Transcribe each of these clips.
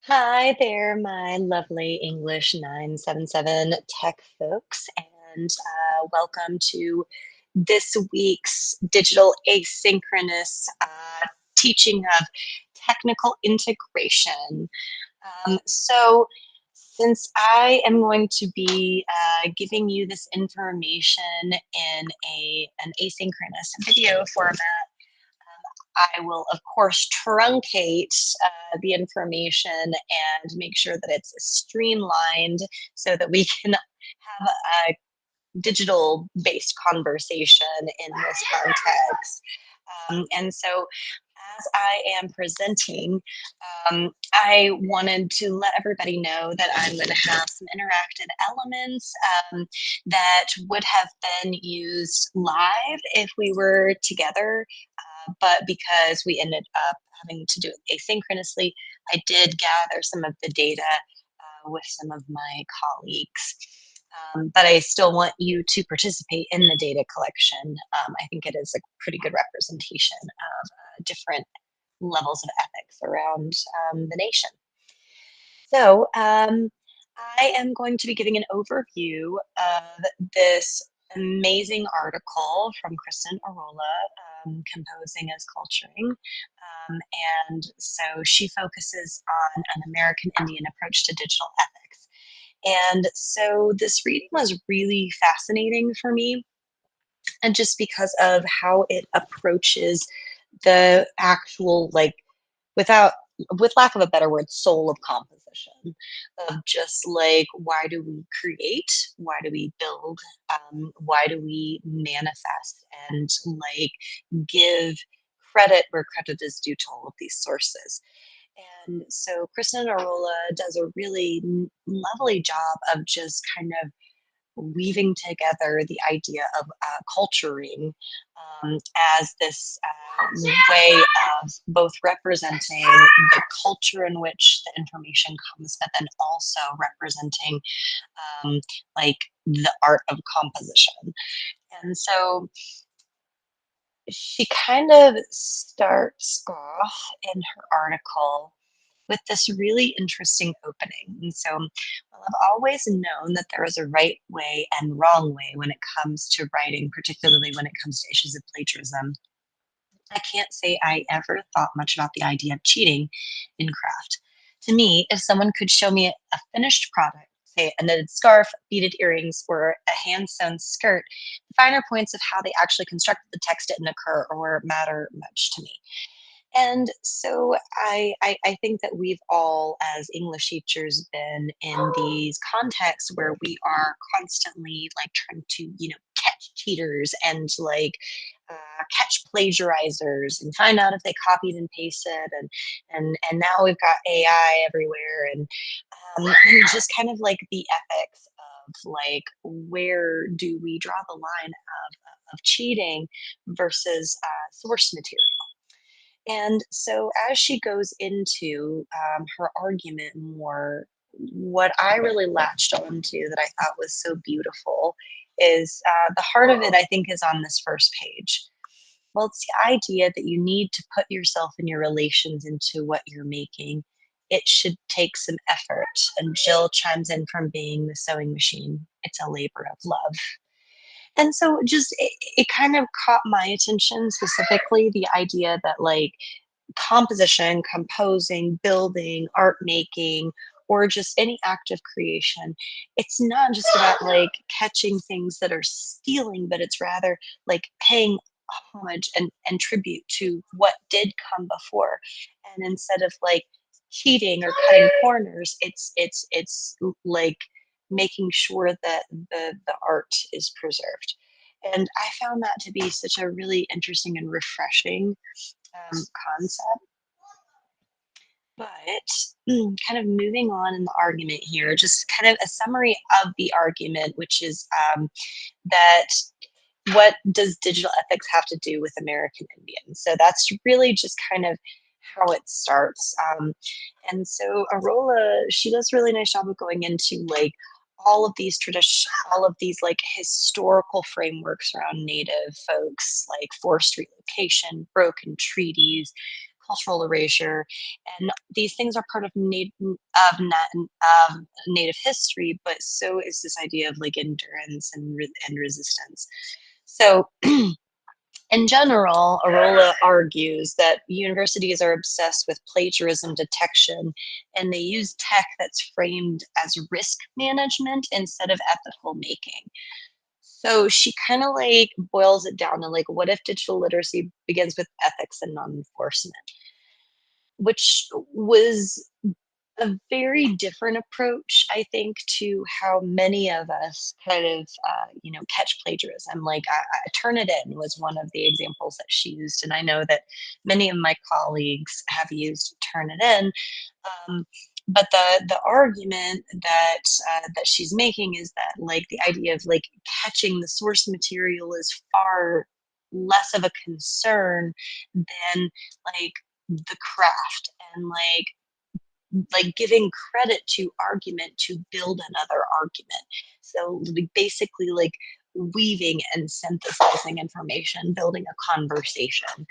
Hi there, my lovely English 977 tech folks, and welcome to this week's digital asynchronous teaching of technical integration. Since I am going to be giving you this information in an asynchronous video format, I will, of course, truncate the information and make sure that it's streamlined so that we can have a digital based conversation in this context. And so, as I am presenting, I wanted to let everybody know that I'm going to have some interactive elements that would have been used live if we were together, but because we ended up having to do it asynchronously, I did gather some of the data with some of my colleagues. But I still want you to participate in the data collection. I think it is a pretty good representation of different levels of ethics around the nation. So I am going to be giving an overview of this amazing article from Kristen Arola, Composing as Culturing. And so she focuses on an American Indian approach to digital ethics. And so this reading was really fascinating for me, and just because of how it approaches the actual, like, without with lack of a better word, soul of composition, of just like, why do we create, why do we build, why do we manifest, and like give credit where credit is due to all of these sources. And so Kristen Arola does a really lovely job of just kind of weaving together the idea of culturing as this way of both representing the culture in which the information comes, but then also representing um, like the art of composition. And so she kind of starts off in her article with this really interesting opening. And so, well, I've always known that there is a right way and wrong way when it comes to writing, particularly when it comes to issues of plagiarism. I can't say I ever thought much about the idea of cheating in craft. To me, if someone could show me a finished product, say a knitted scarf, beaded earrings, or a hand sewn skirt, the finer points of how they actually constructed the text didn't occur or matter much to me. And so I think that we've all, as English teachers, been in these contexts where we are constantly like trying to, catch cheaters and like catch plagiarizers and find out if they copied and pasted. And now we've got AI everywhere, and just kind of like the ethics of like, where do we draw the line of cheating versus source material. And so, as she goes into her argument more, what I really latched onto that I thought was so beautiful is the heart of it, I think, is on this first page. Well, it's the idea that you need to put yourself and your relations into what you're making. It should take some effort. And Jill chimes in from being the sewing machine. It's a labor of love. And so just it kind of caught my attention, specifically the idea that like composition, composing, building, art making, or just any act of creation, it's not just about like catching things that are stealing, but it's rather like paying homage and tribute to what did come before. And instead of like cheating or cutting corners, it's like making sure that the art is preserved. And I found that to be such a really interesting and refreshing concept. But kind of moving on in the argument here, just kind of a summary of the argument, which is that what does digital ethics have to do with American Indians? So that's really just kind of how it starts. And so Arola, she does a really nice job of going into like all of these all of these like historical frameworks around Native folks, like forced relocation, broken treaties, cultural erasure, and these things are part of native history, but so is this idea of like endurance and resistance. So in general, Arola argues that universities are obsessed with plagiarism detection, and they use tech that's framed as risk management instead of ethical making. So she kind of like boils it down to like, what if digital literacy begins with ethics and non-enforcement, which was a very different approach, I think, to how many of us kind of, catch plagiarism. Like, Turnitin was one of the examples that she used, and I know that many of my colleagues have used Turnitin. Um, but the argument that she's making is that like the idea of like catching the source material is far less of a concern than like the craft and like giving credit to argument to build another argument. So like, basically like weaving and synthesizing information, building a conversation,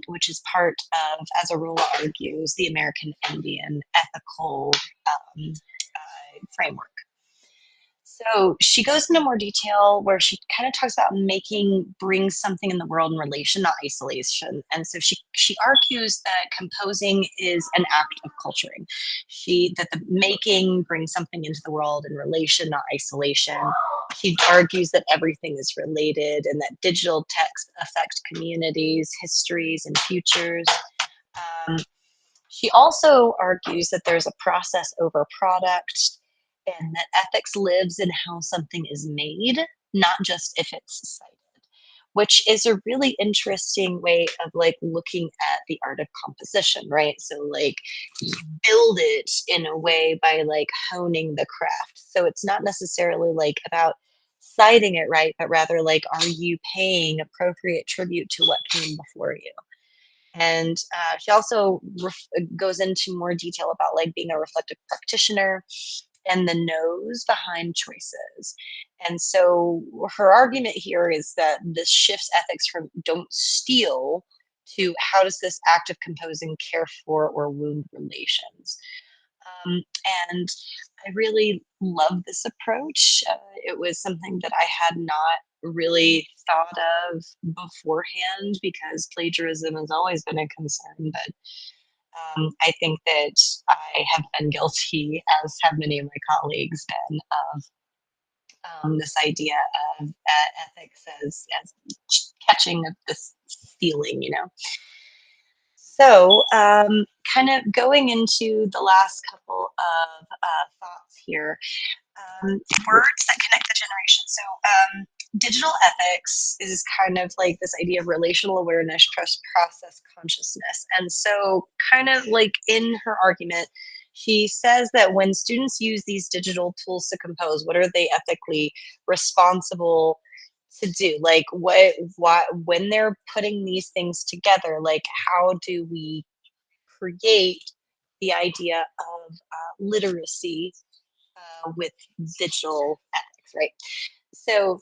which is part of, as Arola argues, the American Indian ethical framework. So she goes into more detail where she kind of talks about bring something in the world in relation, not isolation. And so she argues that composing is an act of culturing. That the making brings something into the world in relation, not isolation. She argues that everything is related and that digital texts affect communities, histories, and futures. Um, she also argues that there's a process over product and that ethics lives in how something is made, not just if it's cited, which is a really interesting way of like looking at the art of composition, right? So like you build it in a way by like honing the craft. So it's not necessarily like about citing it right, but rather like, are you paying appropriate tribute to what came before you? And she also goes into more detail about like being a reflective practitioner and the knows behind choices. And so her argument here is that this shifts ethics from don't steal to how does this act of composing care for or wound relations. Um, and I really love this approach. It was something that I had not really thought of beforehand because plagiarism has always been a concern. But I think that I have been guilty, as have many of my colleagues been, of this idea of ethics as catching of this stealing, you know. So, kind of going into the last couple of thoughts here, words that connect the generation. So, digital ethics is kind of like this idea of relational awareness, trust, process, consciousness. And so, kind of like in her argument, she says that when students use these digital tools to compose, what are they ethically responsible to do? Like, what, when they're putting these things together, like, how do we create the idea of literacy with digital ethics, right? So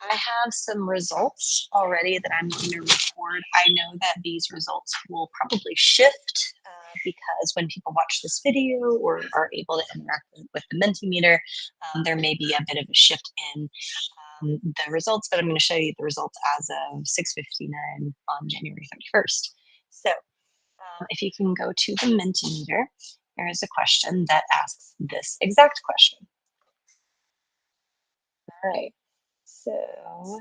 I have some results already that I'm going to record. I know that these results will probably shift because when people watch this video or are able to interact with the Mentimeter, there may be a bit of a shift in the results, but I'm going to show you the results as of 6:59 on January 31st. So if you can go to the Mentimeter, there is a question that asks this exact question. All right. So,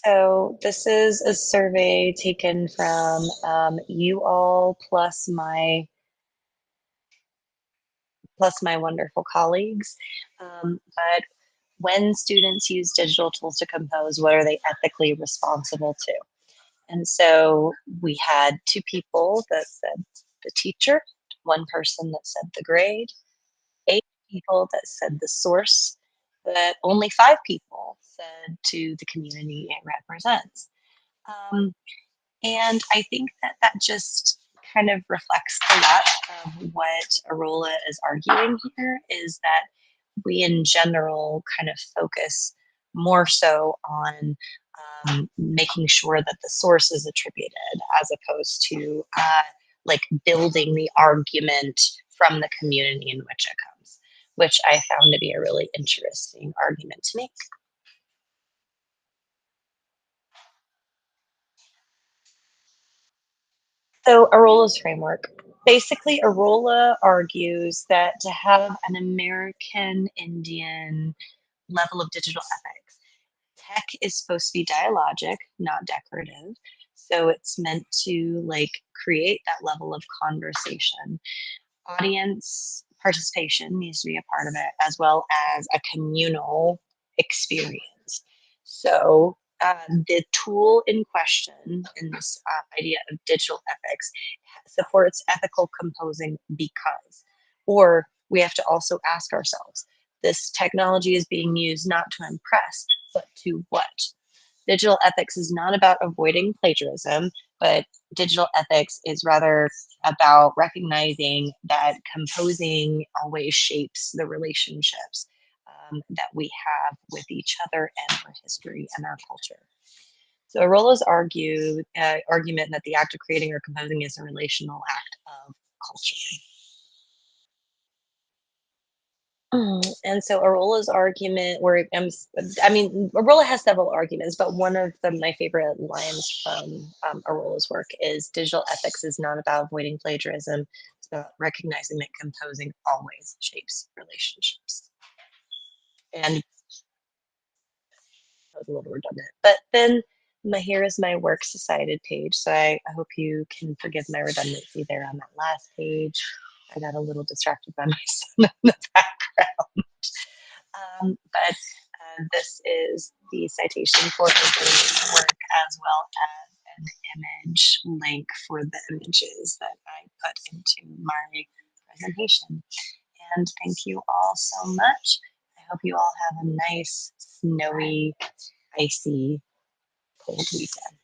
so this is a survey taken from you all plus my wonderful colleagues. But when students use digital tools to compose, what are they ethically responsible to? And so we had two people that said the teacher, one person that said the grade, 8 people that said the source, but only 5 people said to the community it represents. Um, and I think that that just kind of reflects a lot of what Arola is arguing here is that we in general kind of focus more so on making sure that the source is attributed as opposed to like building the argument from the community in which it comes, which I found to be a really interesting argument to make. So, Arola's framework. Basically, Arola argues that to have an American Indian level of digital ethics, tech is supposed to be dialogic, not decorative. So it's meant to like create that level of conversation. Audience participation needs to be a part of it, as well as a communal experience. So, the tool in question in this idea of digital ethics supports ethical composing because, or we have to also ask ourselves, this technology is being used not to impress, but to what? Digital ethics is not about avoiding plagiarism, but digital ethics is rather about recognizing that composing always shapes the relationships that we have with each other and our history and our culture. So Arola's argument that the act of creating or composing is a relational act of culture. And so Arola's argument, where I mean, Arola has several arguments, but one of my favorite lines from Arola's work is digital ethics is not about avoiding plagiarism, it's about recognizing that composing always shapes relationships. And that was a little redundant. But then here is my works cited page. So I hope you can forgive my redundancy there on that last page. I got a little distracted by my son in the background. But this is the citation for his work as well as an image link for the images that I put into my presentation. And thank you all so much. I hope you all have a nice, snowy, icy, cold weekend.